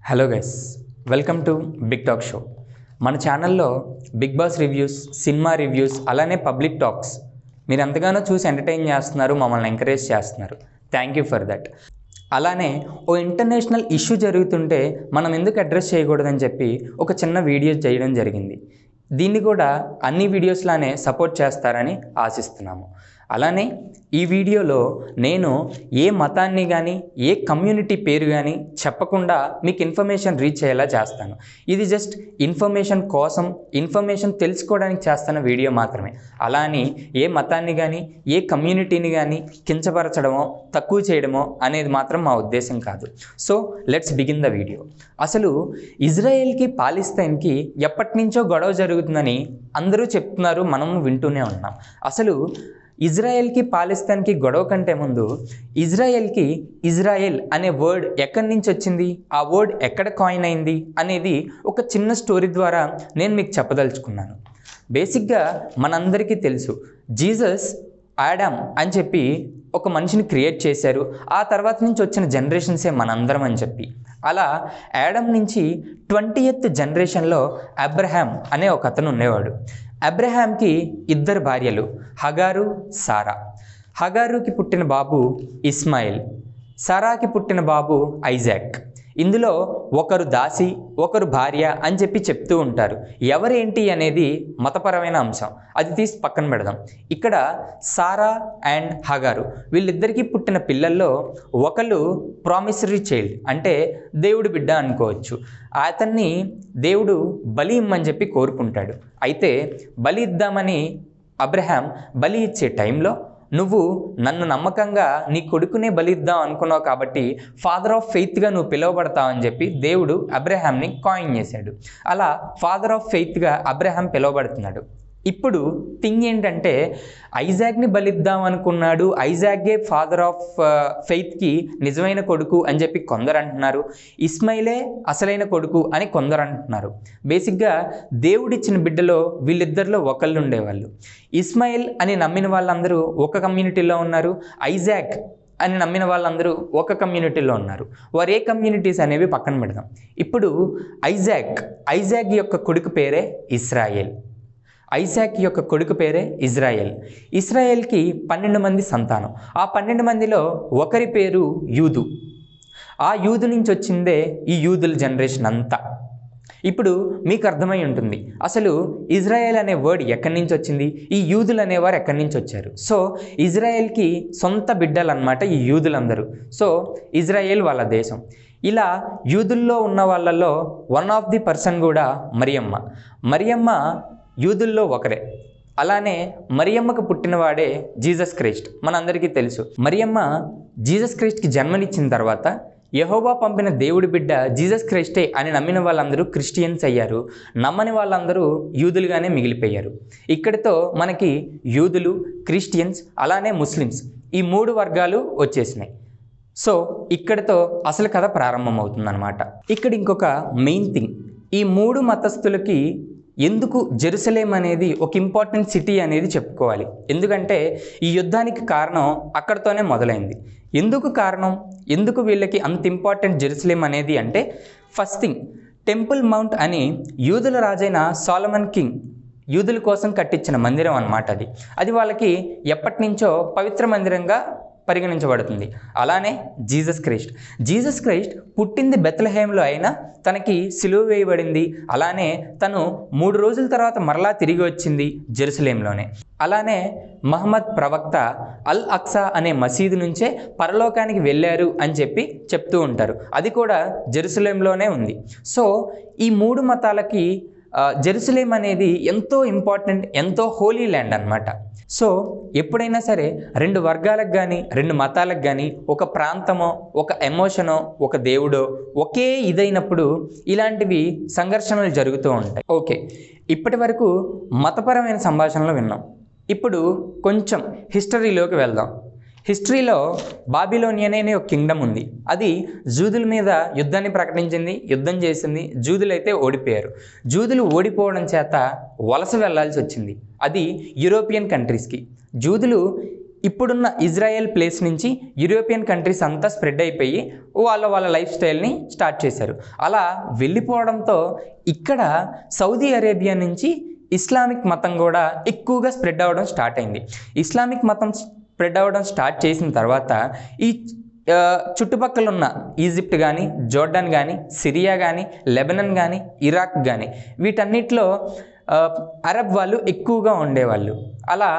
Hello guys, welcome to big talk show. మన ఛానల్లో Bigg Boss reviews, cinema reviews, అలానే public talks మీరు ఎంతగానో చూసి ఎంటర్టైన్ చేస్తున్నారు, మమ్మల్ని ఎంకరేజ్ చేస్తున్నారు. Thank you for that. అలానే ఓ ఇంటర్నేషనల్ ఇష్యూ జరుగుతుంటే మనం ఎందుకు అడ్రస్ చేయకూడదని చెప్పి ఒక చిన్న వీడియో చేయడం జరిగింది. దీన్ని కూడా అన్ని వీడియోస్లానే సపోర్ట్ చేస్తారని ఆశిస్తున్నాము. అలానే ఈ వీడియోలో నేను ఏ మతాన్ని కానీ ఏ కమ్యూనిటీ పేరు కానీ చెప్పకుండా మీకు ఇన్ఫర్మేషన్ రీచ్ అయ్యేలా చేస్తాను. ఇది జస్ట్ ఇన్ఫర్మేషన్ కోసం, ఇన్ఫర్మేషన్ తెలుసుకోవడానికి చేస్తున్న వీడియో మాత్రమే. అలా అని ఏ మతాన్ని కానీ ఏ కమ్యూనిటీని కానీ కించపరచడమో తక్కువ చేయడమో అనేది మాత్రం మా ఉద్దేశం కాదు. So let's begin the video. అసలు ఇజ్రాయెల్కి పాలస్తీన్కి ఎప్పటి నుంచో గొడవ జరుగుతుందని అందరూ చెప్తున్నారు, మనం వింటూనే ఉన్నాం. అసలు ఇజ్రాయెల్కి పాలస్తీన్కి గొడవ కంటే ముందు ఇజ్రాయెల్ అనే వర్డ్ ఎక్కడి నుంచి వచ్చింది, ఆ వర్డ్ ఎక్కడ కాయిన్ అయింది అనేది ఒక చిన్న స్టోరీ ద్వారా నేను మీకు చెప్పదలుచుకున్నాను. బేసిక్గా మనందరికీ తెలుసు, జీసస్ ఆడమ్ అని చెప్పి ఒక మనిషిని క్రియేట్ చేశారు. ఆ తర్వాత నుంచి వచ్చిన జనరేషన్సే మనందరం అని చెప్పి. అలా ఆడమ్ నుంచి 20th జనరేషన్లో అబ్రహాం అనే ఒక అతను ఉండేవాడు. అబ్రహాంకి 2 భార్యలు, హగారు, సారా. హగారుకి పుట్టిన బాబు ఇస్మాయిల్, సారాకి పుట్టిన బాబు ఐజాక్. ఇందులో ఒకరు దాసి, ఒకరు భార్య అని చెప్పి చెప్తూ ఉంటారు. ఎవరేంటి అనేది మతపరమైన అంశం, అది తీసి పక్కన పెడదాం. ఇక్కడ సారా అండ్ హగారు వీళ్ళిద్దరికీ పుట్టిన పిల్లల్లో ఒకళ్ళు ప్రామిసరీ చైల్డ్, అంటే దేవుడి బిడ్డ అనుకోవచ్చు. అతన్ని దేవుడు బలి ఇమ్మని చెప్పి కోరుకుంటాడు. అయితే బలి ఇద్దామని అబ్రహాం బలి ఇచ్చే టైంలో, నువ్వు నన్ను నమ్మకంగా నీ కొడుకునే బలిద్దాం అనుకున్నావు కాబట్టి ఫాదర్ ఆఫ్ ఫెయిత్గా నువ్వు పిలువబడతావు అని చెప్పి దేవుడు అబ్రహాంని కాయిన్ చేశాడు. అలా ఫాదర్ ఆఫ్ ఫెయిత్గా అబ్రహాం పిలువబడుతున్నాడు. ఇప్పుడు థింగ్ ఏంటంటే, ఐజాక్ని బలిద్దాం అనుకున్నాడు, ఐజాక్గే ఫాదర్ ఆఫ్ ఫెయిత్కి నిజమైన కొడుకు అని చెప్పి కొందరు అంటున్నారు. ఇస్మాయిలే అసలైన కొడుకు అని కొందరు అంటున్నారు. బేసిక్గా దేవుడిచ్చిన బిడ్డలో వీళ్ళిద్దరిలో ఒకళ్ళు ఉండేవాళ్ళు. ఇస్మాయిల్ అని నమ్మిన వాళ్ళందరూ ఒక కమ్యూనిటీలో ఉన్నారు, ఐజాక్ అని నమ్మిన వాళ్ళందరూ ఒక కమ్యూనిటీలో ఉన్నారు. వారు ఏ కమ్యూనిటీస్ అనేవి పక్కన పెడదాం. ఇప్పుడు ఐజాక్ యొక్క కొడుకు పేరే ఇస్రాయేల్. ఐజాక్ యొక్క కొడుకు పేరే ఇజ్రాయెల్. ఇస్రాయేల్కి 12 మంది సంతానం. ఆ 12 మందిలో ఒకరి పేరు యూదు. ఆ యూదు నుంచి వచ్చిందే ఈ యూదుల జనరేషన్ అంతా. ఇప్పుడు మీకు అర్థమై ఉంటుంది, అసలు ఇజ్రాయెల్ అనే వర్డ్ ఎక్కడి నుంచి వచ్చింది, ఈ యూదులు అనేవారు ఎక్కడి నుంచి వచ్చారు. సో ఇజ్రాయెల్కి సొంత బిడ్డలు అన్నమాట ఈ యూదులందరూ. సో ఇజ్రాయెల్ వాళ్ళ దేశం. ఇలా యూదుల్లో ఉన్న వాళ్ళలో వన్ ఆఫ్ ది పర్సన్ కూడా మరియమ్మ యూదుల్లో ఒకరే. అలానే మరియమ్మకు పుట్టినవాడే జీసస్ క్రైస్ట్. మనందరికీ తెలుసు, మరియమ్మ జీసస్ క్రైస్ట్కి జన్మనిచ్చిన తర్వాత యెహోవా పంపిన దేవుడి బిడ్డ జీసస్ క్రైస్టే అని నమ్మిన వాళ్ళందరూ క్రిస్టియన్స్ అయ్యారు, నమ్మని వాళ్ళందరూ యూదులుగానే మిగిలిపోయారు. ఇక్కడితో మనకి యూదులు, క్రిస్టియన్స్, అలానే ముస్లిమ్స్, ఈ 3 వర్గాలు వచ్చేసినాయి. సో ఇక్కడితో అసలు కథ ప్రారంభమవుతుందన్నమాట. ఇక్కడ ఇంకొక మెయిన్ థింగ్, ఈ 3 మతస్థులకి ఎందుకు జెరూసలేం అనేది ఒక ఇంపార్టెంట్ సిటీ అనేది చెప్పుకోవాలి. ఎందుకంటే ఈ యుద్ధానికి కారణం అక్కడితోనే మొదలైంది. ఎందుకు కారణం, ఎందుకు వీళ్ళకి అంత ఇంపార్టెంట్ జెరూసలేం అనేది అంటే, ఫస్ట్ థింగ్, టెంపుల్ మౌంట్ అని యూదుల రాజైన సోలమన్ కింగ్ యూదుల కోసం కట్టించిన మందిరం అన్నమాట. అది వాళ్ళకి ఎప్పటి నుంచో పవిత్ర మందిరంగా పరిగణించబడుతుంది. అలానే జీసస్ క్రైస్ట్ పుట్టింది బెత్లెహేంలో అయినా తనకి సిలువ వేయబడింది. అలానే తను 3 రోజుల తర్వాత మరలా తిరిగి వచ్చింది జెరూసలేంలోనే. అలానే మహమ్మద్ ప్రవక్త అల్ అక్సా అనే మసీదు నుంచే పరలోకానికి వెళ్ళారు అని చెప్పి చెప్తూ ఉంటారు. అది కూడా జెరూసలేంలోనే ఉంది. సో ఈ 3 మతాలకి జెరూసలేం అనేది ఎంతో ఇంపార్టెంట్, ఎంతో హోలీ ల్యాండ్ అన్నమాట. సో ఎప్పుడైనా సరే 2 వర్గాలకు కానీ 2 మతాలకు కానీ ఒక ప్రాంతమో, ఒక ఎమోషనో, ఒక దేవుడో ఒకే ఇదైనప్పుడు ఇలాంటివి సంఘర్షణలు జరుగుతూ ఉంటాయి. ఓకే, ఇప్పటి వరకు మతపరమైన సంభాషణలు విన్నాం. ఇప్పుడు కొంచెం హిస్టరీలోకి వెళ్దాం. హిస్టరీలో బాబిలోనియన్ అనే ఒక కింగ్డమ్ ఉంది. అది జూదుల మీద యుద్ధాన్ని ప్రకటించింది, యుద్ధం చేసింది. జూదులైతే ఓడిపోయారు. జూదులు ఓడిపోవడం చేత వలస వెళ్లాల్సి వచ్చింది. అది యూరోపియన్ కంట్రీస్కి. జూదులు ఇప్పుడున్న ఇజ్రాయెల్ ప్లేస్ నుంచి యూరోపియన్ కంట్రీస్ అంతా స్ప్రెడ్ అయిపోయి వాళ్ళ లైఫ్ స్టైల్ని స్టార్ట్ చేశారు. అలా వెళ్ళిపోవడంతో ఇక్కడ సౌదీ అరేబియా నుంచి ఇస్లామిక్ మతం కూడా ఎక్కువగా స్ప్రెడ్ అవ్వడం స్టార్ట్ అయింది. ఇస్లామిక్ మతం స్ప్రెడ్ అవ్వడం స్టార్ట్ చేసిన తర్వాత ఈ చుట్టుపక్కల ఉన్న ఈజిప్ట్ కానీ, జోర్డాన్ కానీ, సిరియా కానీ, లెబనన్ కానీ, ఇరాక్ కానీ వీటన్నిటిలో అరబ్ వాళ్ళు ఎక్కువగా ఉండేవాళ్ళు. అలా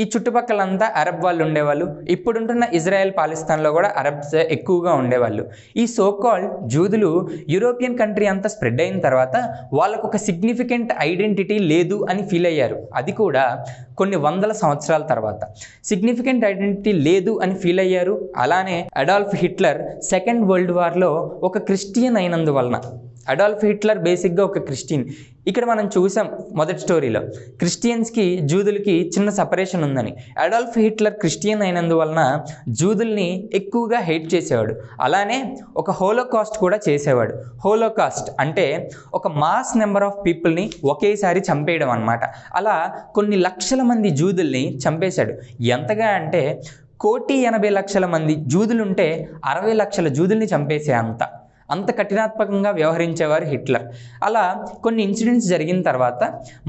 ఈ చుట్టుపక్కలంతా అరబ్ వాళ్ళు ఉండేవాళ్ళు. ఇప్పుడుంటున్న ఇజ్రాయెల్ పాలిస్తాన్లో కూడా అరబ్స్ ఎక్కువగా ఉండేవాళ్ళు. ఈ సోకాల్డ్ జూదులు యూరోపియన్ కంట్రీ అంతా స్ప్రెడ్ అయిన తర్వాత వాళ్ళకు ఒక సిగ్నిఫికెంట్ ఐడెంటిటీ లేదు అని ఫీల్ అయ్యారు. అది కూడా కొన్ని వందల సంవత్సరాల తర్వాత సిగ్నిఫికెంట్ ఐడెంటిటీ లేదు అని ఫీల్ అయ్యారు. అలానే అడాల్ఫ్ హిట్లర్ సెకండ్ వరల్డ్ వార్లో ఒక క్రిస్టియన్ అయినందువలన, అడాల్ఫ్ హిట్లర్ బేసిక్గా ఒక క్రిస్టియన్. ఇక్కడ మనం చూసాం మొదటి స్టోరీలో క్రిస్టియన్స్కి జూదులకి చిన్న సపరేషన్ ఉందని. అడాల్ఫ్ హిట్లర్ క్రిస్టియన్ అయినందువలన జూదుల్ని ఎక్కువగా హేట్ చేసేవాడు. అలానే ఒక హోలోకాస్ట్ కూడా చేసేవాడు. హోలోకాస్ట్ అంటే ఒక మాస్ నెంబర్ ఆఫ్ పీపుల్ని ఒకేసారి చంపేయడం అన్నమాట. అలా కొన్ని లక్షల మంది జూదుల్ని చంపేశాడు. ఎంతగా అంటే 1,80,00,000 మంది జూదులుంటే 60 లక్షల జూదుల్ని చంపేసే అంత కఠినాత్మకంగా వ్యవహరించేవారు హిట్లర్. అలా కొన్ని ఇన్సిడెంట్స్ జరిగిన తర్వాత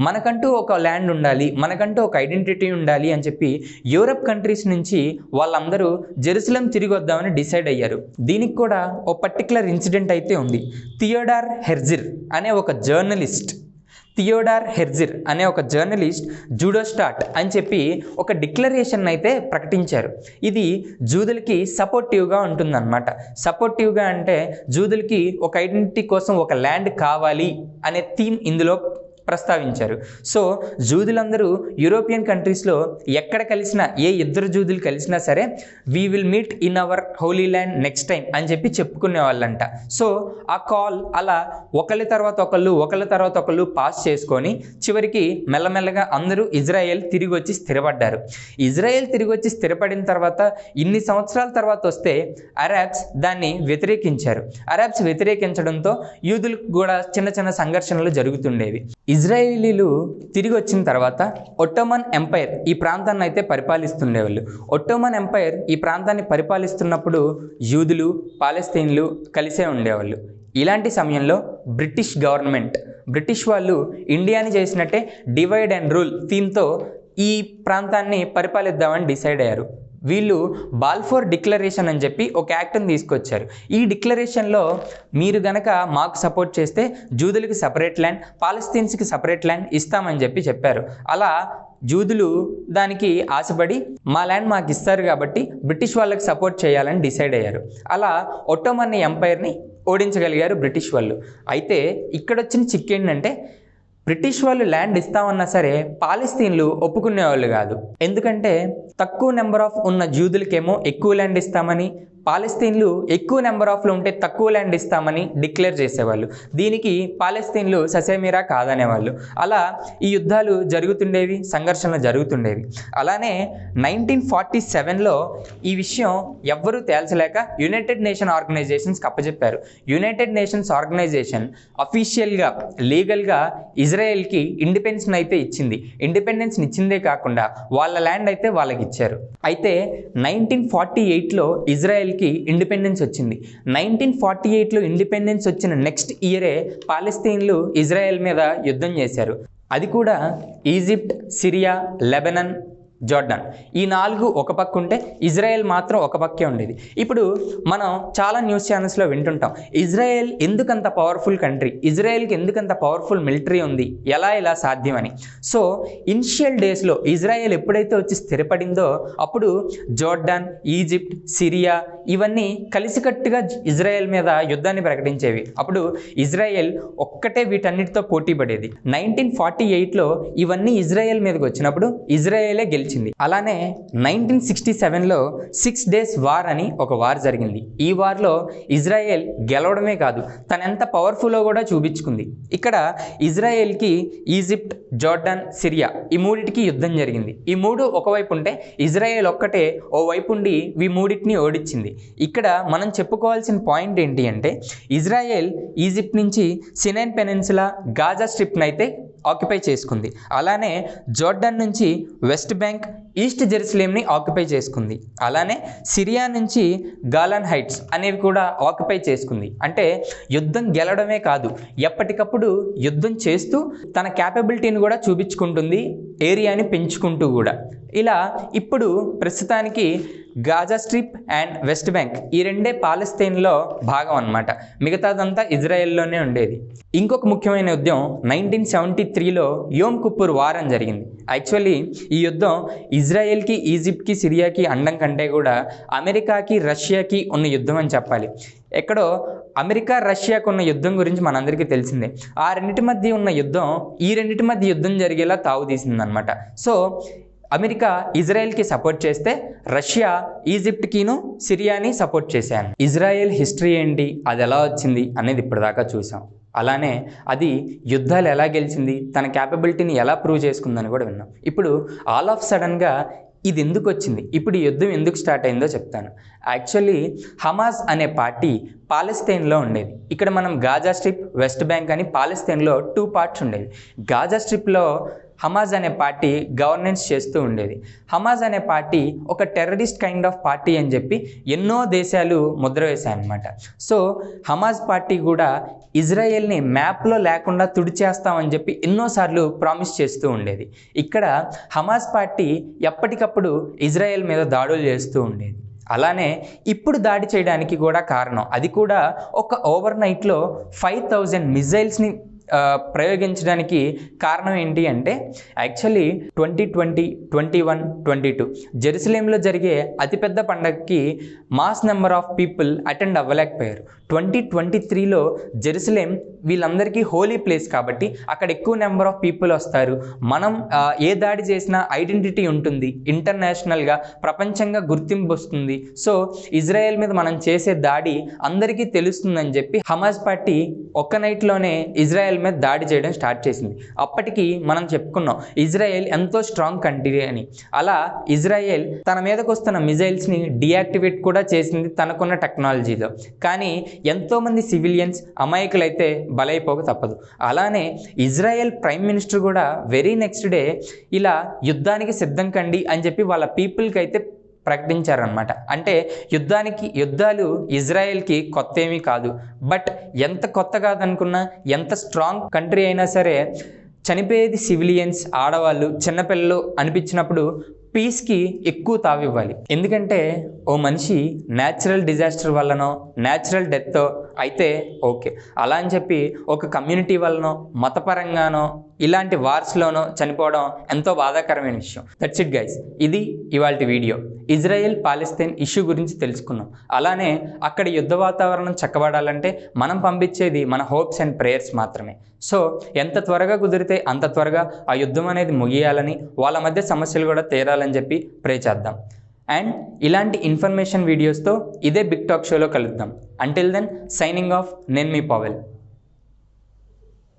మనకంటూ ఒక ల్యాండ్ ఉండాలి, మనకంటూ ఒక ఐడెంటిటీ ఉండాలి అని చెప్పి యూరప్ కంట్రీస్ నుంచి వాళ్ళందరూ జెరూసలేం తిరిగి వద్దామని డిసైడ్ అయ్యారు. దీనికి కూడా ఒక పర్టికులర్ ఇన్సిడెంట్ అయితే ఉంది. థియోడార్ హెర్జిల్ అనే ఒక జర్నలిస్ట్ జూడోస్టాట్ అని చెప్పి ఒక డిక్లరేషన్ అయితే ప్రకటించారు. ఇది జూదులకి సపోర్టివ్గా ఉంటుందన్నమాట. సపోర్టివ్గా అంటే జూదులకి ఒక ఐడెంటిటీ కోసం ఒక ల్యాండ్ కావాలి అనే థీమ్ ఇందులో ప్రస్తావించారు. సో జూదులందరూ యూరోపియన్ కంట్రీస్లో ఎక్కడ కలిసినా, ఏ ఇద్దరు జూదులు కలిసినా సరే we will meet in our Holi land next time అని చెప్పి చెప్పుకునే వాళ్ళంట. సో ఆ కాల్ అలా ఒకళ్ళ తర్వాత ఒకళ్ళు పాస్ చేసుకొని చివరికి మెల్లమెల్లగా అందరూ ఇజ్రాయెల్ తిరిగి వచ్చి స్థిరపడ్డారు. ఇజ్రాయెల్ తిరిగి వచ్చి స్థిరపడిన తర్వాత ఇన్ని సంవత్సరాల తర్వాత వస్తే అరబ్స్ దాన్ని వ్యతిరేకించారు. అరబ్స్ వ్యతిరేకించడంతో యూదులకు కూడా చిన్న చిన్న సంఘర్షణలు జరుగుతుండేవి. ఇజ్రాయేలీలు తిరిగి వచ్చిన తర్వాత ఒట్టోమన్ ఎంపైర్ ఈ ప్రాంతాన్ని అయితే పరిపాలిస్తుండేవాళ్ళు. ఒట్టోమన్ ఎంపైర్ ఈ ప్రాంతాన్ని పరిపాలిస్తున్నప్పుడు యూదులు, పాలస్తీన్లు కలిసే ఉండేవాళ్ళు. ఇలాంటి సమయంలో బ్రిటిష్ వాళ్ళు ఇండియాని చేసినట్టే డివైడ్ అండ్ రూల్ థీమ్తో ఈ ప్రాంతాన్ని పరిపాలిద్దామని డిసైడ్ అయ్యారు. వీళ్ళు బాల్ఫోర్ డిక్లరేషన్ అని చెప్పి ఒక యాక్ట్ని తీసుకొచ్చారు. ఈ డిక్లరేషన్లో మీరు గనక మాకు సపోర్ట్ చేస్తే జూదులకి సపరేట్ ల్యాండ్, పాలస్తీన్స్కి సపరేట్ ల్యాండ్ ఇస్తామని చెప్పారు. అలా జూదులు దానికి ఆశపడి మా ల్యాండ్ మాకు ఇస్తారు కాబట్టి బ్రిటిష్ వాళ్ళకి సపోర్ట్ చేయాలని డిసైడ్ అయ్యారు. అలా ఒట్టోమన్ ఎంపైర్ని ఓడించగలిగారు బ్రిటిష్ వాళ్ళు. అయితే ఇక్కడ వచ్చిన చిక్కు ఏంటంటే బ్రిటిష్ వాళ్ళు ల్యాండ్ ఇస్తామన్నా సరే పాలస్తీన్లు ఒప్పుకునేవాళ్ళు కాదు. ఎందుకంటే తక్కువ నెంబర్ ఆఫ్ ఉన్న జూదులకేమో ఎక్కువ ల్యాండ్ ఇస్తామని, పాలస్తీన్లు ఎక్కువ నెంబర్ ఆఫ్లో ఉంటే తక్కువ ల్యాండ్ ఇస్తామని డిక్లేర్ చేసేవాళ్ళు. దీనికి పాలస్తీన్లు ససేమిరా కాదనేవాళ్ళు. అలా ఈ యుద్ధాలు జరుగుతుండేవి, సంఘర్షణలు జరుగుతుండేవి. అలానే 1947లో ఈ విషయం ఎవ్వరూ తేల్చలేక యునైటెడ్ నేషన్ ఆర్గనైజేషన్స్కి అప్పచెప్పారు. యునైటెడ్ నేషన్స్ ఆర్గనైజేషన్ అఫీషియల్గా, లీగల్గా ఇజ్రాయెల్కి ఇండిపెండెన్స్ అయితే ఇచ్చింది. ఇండిపెండెన్స్ ఇచ్చిందే కాకుండా వాళ్ళ ల్యాండ్ అయితే వాళ్ళకి ఇచ్చారు. అయితే 1948లో ఇజ్రాయెల్కి ఇండిపెండెన్స్ వచ్చింది. 1948లో ఇండిపెండెన్స్ వచ్చిన నెక్స్ట్ ఇయరే పాలస్తీన్లు ఇజ్రాయెల్ మీద యుద్ధం చేశారు. అది కూడా ఈజిప్ట్, సిరియా, లెబనన్, జోర్డాన్ ఈ 4 ఒక పక్క ఉంటే ఇజ్రాయెల్ మాత్రం ఒక పక్కే ఉండేది. ఇప్పుడు మనం చాలా న్యూస్ ఛానల్స్లో వింటుంటాం, ఇజ్రాయెల్ ఎందుకంత పవర్ఫుల్ కంట్రీ, ఇజ్రాయెల్కి ఎందుకంత పవర్ఫుల్ మిలిటరీ ఉంది, ఇలా సాధ్యమని. సో ఇనిషియల్ డేస్లో ఇజ్రాయెల్ ఎప్పుడైతే వచ్చి స్థిరపడిందో అప్పుడు జోర్డాన్, ఈజిప్ట్, సిరియా ఇవన్నీ కలిసికట్టుగా ఇజ్రాయెల్ మీద యుద్ధాన్ని ప్రకటించేవి. అప్పుడు ఇజ్రాయెల్ ఒక్కటే వీటన్నిటితో పోటీ పడేది. 1948లో ఇవన్నీ ఇజ్రాయెల్ మీదకి వచ్చినప్పుడు ఇజ్రాయెలే గెలిచింది. అలానే 1967లో 6 days వార్ అని ఒక వార్ జరిగింది. ఈ వార్లో ఇజ్రాయెల్ గెలవడమే కాదు తనెంత పవర్ఫుల్లో కూడా చూపించుకుంది. ఇక్కడ ఇజ్రాయెల్కి ఈజిప్ట్, జోర్డాన్, సిరియా ఈ మూడిటికి యుద్ధం జరిగింది. ఈ మూడు ఒకవైపు ఉంటే ఇజ్రాయెల్ ఒక్కటే ఓ వైపు ఉండి ఈ మూడింటిని ఓడించింది. ఇక్కడ మనం చెప్పుకోవాల్సిన పాయింట్ ఏంటి అంటే ఇజ్రాయెల్ ఈజిప్ట్ నుంచి సినైన్ పెనిన్సులా, గాజా స్ట్రిప్ని అయితే ఆక్యుపై చేసుకుంది. అలానే జోర్డాన్ నుంచి వెస్ట్ బ్యాంక్, ఈస్ట్ జెరూసలేంని ఆక్యుపై చేసుకుంది. అలానే సిరియా నుంచి గాలాన్ హైట్స్ అనేవి కూడా ఆక్యుపై చేసుకుంది. అంటే యుద్ధం గెలవడమే కాదు, ఎప్పటికప్పుడు యుద్ధం చేస్తూ తన క్యాపబిలిటీని కూడా చూపించుకుంటుంది, ఏరియాని పెంచుకుంటూ కూడా. ఇలా ఇప్పుడు ప్రస్తుతానికి Gaza strip and west bank ఈ రెండే పాలస్తీన్లో భాగం అన్నమాట. మిగతాదంతా ఇజ్రాయెల్లోనే ఉండేది. ఇంకొక ముఖ్యమైన యుద్ధం 1973లో యోమ్ కిప్పూర్ వార్ అని జరిగింది. యాక్చువల్లీ ఈ యుద్ధం ఇజ్రాయెల్కి, ఈజిప్ట్కి, సిరియాకి అండం కంటే కూడా అమెరికాకి, రష్యాకి ఉన్న యుద్ధం అని చెప్పాలి. ఎక్కడో అమెరికా, రష్యాకు ఉన్న యుద్ధం గురించి మనందరికీ తెలిసిందే. ఆ రెండింటి మధ్య ఉన్న యుద్ధం ఈ రెండింటి మధ్య యుద్ధం జరిగేలా తావు తీసిందనమాట. సో అమెరికా ఇజ్రాయెల్కి సపోర్ట్ చేస్తే రష్యా ఈజిప్ట్కిను, సిరియాని సపోర్ట్ చేశాను. ఇజ్రాయెల్ హిస్టరీ ఏంటి, అది ఎలా వచ్చింది అనేది ఇప్పటిదాకా చూసాం. అలానే అది యుద్ధాలు ఎలా గెలిచింది, తన క్యాపబిలిటీని ఎలా ప్రూవ్ చేసుకుందని కూడా విన్నాం. ఇప్పుడు ఆల్ ఆఫ్ సడన్గా ఇది ఎందుకు వచ్చింది, ఇప్పుడు ఈ యుద్ధం ఎందుకు స్టార్ట్ అయిందో చెప్తాను. యాక్చువల్లీ హమాస్ అనే పార్టీ పాలస్తీన్లో ఉండేది. ఇక్కడ మనం గాజా స్ట్రిప్, వెస్ట్ బ్యాంక్ అని పాలస్తీన్లో 2 పార్ట్స్ ఉండేవి. గాజా స్ట్రిప్లో హమాజ్ అనే పార్టీ గవర్నెన్స్ చేస్తూ ఉండేది. హమాజ్ అనే పార్టీ ఒక టెర్రరిస్ట్ కైండ్ ఆఫ్ పార్టీ అని చెప్పి ఎన్నో దేశాలు ముద్ర వేశాయన్నమాట. సో హమాజ్ పార్టీ కూడా ఇజ్రాయెల్ని మ్యాప్లో లేకుండా తుడిచేస్తామని చెప్పి ఎన్నోసార్లు ప్రామిస్ చేస్తూ ఉండేది. ఇక్కడ హమాజ్ పార్టీ ఎప్పటికప్పుడు ఇజ్రాయెల్ మీద దాడులు చేస్తూ ఉండేది. అలానే ఇప్పుడు దాడి చేయడానికి కూడా కారణం, అది కూడా ఒక ఓవర్ నైట్లో 5000 మిజైల్స్ని ప్రయోగించడానికి కారణం ఏంటి అంటే యాక్చువల్లీ 2020, 21, 22 జెరూసలేంలో జరిగే అతిపెద్ద పండగకి mass number of people attend అవ్వలేకపోయారు. 2023లో జెరూసలేం వీళ్ళందరికీ హోలీ ప్లేస్ కాబట్టి అక్కడ ఎక్కువ నెంబర్ ఆఫ్ పీపుల్ వస్తారు. మనం ఏ దాడి చేసినా ఐడెంటిటీ ఉంటుంది, ఇంటర్నేషనల్గా ప్రపంచంగా గుర్తింపు వస్తుంది. సో ఇజ్రాయెల్ మీద మనం చేసే దాడి అందరికీ తెలుస్తుందని చెప్పి హమాజ్ పార్టీ ఒక్క నైట్లోనే ఇజ్రాయెల్ మీద దాడి చేయడం స్టార్ట్ చేసింది. అప్పటికి మనం చెప్పుకున్నాం ఇజ్రాయెల్ ఎంతో స్ట్రాంగ్ కంట్రీ అని. అలా ఇజ్రాయెల్ తన మీదకు వస్తున్న మిజైల్స్ని డియాక్టివేట్ కూడా చేసింది తనకున్న టెక్నాలజీలో. కానీ ఎంతోమంది సివిలియన్స్, అమాయకులైతే బలైపోక తప్పదు. అలానే ఇజ్రాయెల్ ప్రైమ్ మినిస్టర్ కూడా వెరీ నెక్స్ట్ డే ఇలా యుద్ధానికి సిద్ధం కండి అని చెప్పి వాళ్ళ పీపుల్కి అయితే ప్రకటించారనమాట. అంటే యుద్ధాలు ఇజ్రాయెల్కి కొత్త ఏమీ కాదు. బట్ ఎంత కొత్త కాదనుకున్నా, ఎంత స్ట్రాంగ్ కంట్రీ అయినా సరే చనిపోయేది సివిలియన్స్, ఆడవాళ్ళు, చిన్నపిల్లలు అనిపించినప్పుడు పీస్కి ఎక్కువ తావివ్వాలి. ఎందుకంటే ఓ మనిషి న్యాచురల్ డిజాస్టర్ వల్లనో, న్యాచురల్ డెత్తో అయితే ఓకే, అలా అని చెప్పి ఒక కమ్యూనిటీ వల్లనో, మతపరంగానో, ఇలాంటి వార్స్లోనో చనిపోవడం ఎంతో బాధాకరమైన విషయం. దట్స్ ఇట్ గైస్, ఇది ఇవాల్టి వీడియో. ఇజ్రాయెల్ పాలస్తీన్ ఇష్యూ గురించి తెలుసుకున్నాం. అలానే అక్కడ యుద్ధ వాతావరణం చక్కబడాలంటే మనం పంపించేది మన హోప్స్ అండ్ ప్రేయర్స్ మాత్రమే. సో ఎంత త్వరగా కుదిరితే అంత త్వరగా ఆ యుద్ధం అనేది ముగియాలని, వాళ్ళ మధ్య సమస్యలు కూడా తీరాలని చెప్పి ప్రే చేద్దాం. అండ్ ఇలాంటి ఇన్ఫర్మేషన్ వీడియోస్తో ఇదే బిగ్ టాక్ షోలో కలుద్దాం. అంటిల్ దెన్ సైనింగ్ ఆఫ్, నేను మీ పవెల్.